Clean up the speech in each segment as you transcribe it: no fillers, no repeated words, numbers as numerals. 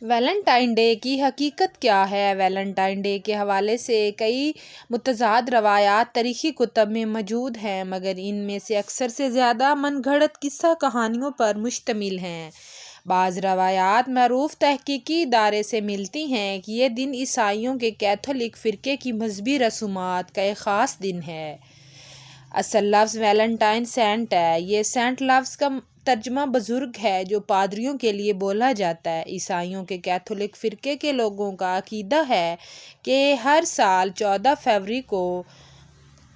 Valentine day کی حقیقت کیا ہے؟ ویلنٹائن ڈے کے حوالے سے کئی متضاد روایات تاریخی کتب میں موجود ہیں، مگر ان میں سے اکثر سے زیادہ من گھڑت قصہ کہانیوں پر مشتمل ہیں۔ بعض روایات معروف تحقیقی ادارے سے ملتی ہیں کہ یہ دن عیسائیوں کے کیتھولک فرقے کی مذہبی رسومات کا ایک خاص دن ہے۔ اصل لفظ ویلنٹائن سینٹ ہے۔ یہ سینٹ لفظ کا ترجمہ بزرگ ہے، جو پادریوں کے لیے بولا جاتا ہے۔ عیسائیوں کے کیتھولک فرقے کے لوگوں کا عقیدہ ہے کہ ہر سال 14 فروری کو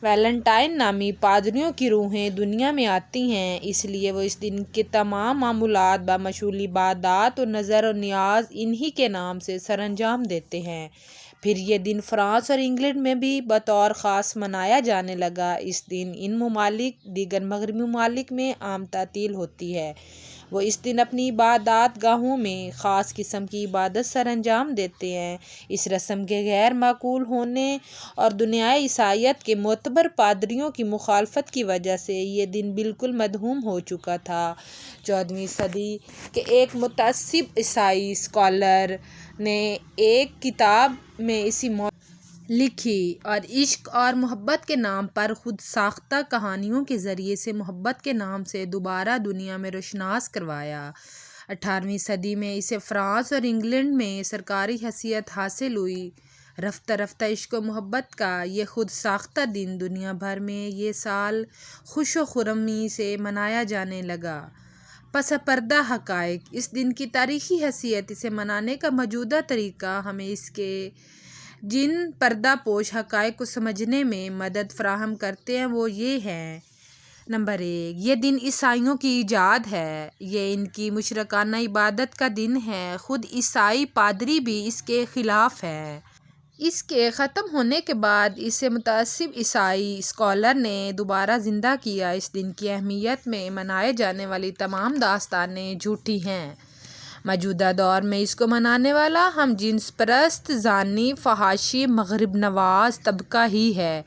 ویلنٹائن نامی پادریوں کی روحیں دنیا میں آتی ہیں، اس لیے وہ اس دن کے تمام معمولات، بامشمول عبادات اور نذر و نیاز انہی کے نام سے سر انجام دیتے ہیں۔ پھر یہ دن فرانس اور انگلینڈ میں بھی بطور خاص منایا جانے لگا۔ اس دن ان ممالک دیگر مغربی ممالک میں عام تعطیل ہوتی ہے۔ وہ اس دن اپنی عبادات گاہوں میں خاص قسم کی عبادت سر انجام دیتے ہیں۔ اس رسم کے غیر معقول ہونے اور دنیائے عیسائیت کے معتبر پادریوں کی مخالفت کی وجہ سے یہ دن بالکل مدھوم ہو چکا تھا۔ 14ویں صدی کے ایک متعصب عیسائی اسکالر نے ایک کتاب میں اسی موضوع لکھی اور عشق اور محبت کے نام پر خود ساختہ کہانیوں کے ذریعے سے محبت کے نام سے دوبارہ دنیا میں روشناس کروایا۔ 18ویں صدی میں اسے فرانس اور انگلینڈ میں سرکاری حیثیت حاصل ہوئی۔ رفتہ رفتہ عشق و محبت کا یہ خود ساختہ دن دنیا بھر میں یہ سال خوش و خرمی سے منایا جانے لگا۔ پس پردہ حقائق: اس دن کی تاریخی حیثیت، اسے منانے کا موجودہ طریقہ ہمیں اس کے جن پردہ پوش حقائق کو سمجھنے میں مدد فراہم کرتے ہیں وہ یہ ہیں۔ نمبر 1، یہ دن عیسائیوں کی ایجاد ہے۔ یہ ان کی مشرکانہ عبادت کا دن ہے۔ خود عیسائی پادری بھی اس کے خلاف ہیں۔ اس کے ختم ہونے کے بعد اسے متعصب عیسائی اسکالر نے دوبارہ زندہ کیا۔ اس دن کی اہمیت میں منائے جانے والی تمام داستانیں جھوٹی ہیں۔ موجودہ دور میں اس کو منانے والا ہم جنس پرست، زانی، فحاشی، مغرب نواز طبقہ ہی ہے۔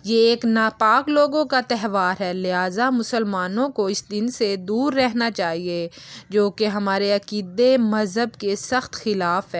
یہ ایک ناپاک لوگوں کا تہوار ہے، لہٰذا مسلمانوں کو اس دن سے دور رہنا چاہیے، جو کہ ہمارے عقیدے مذہب کے سخت خلاف ہے۔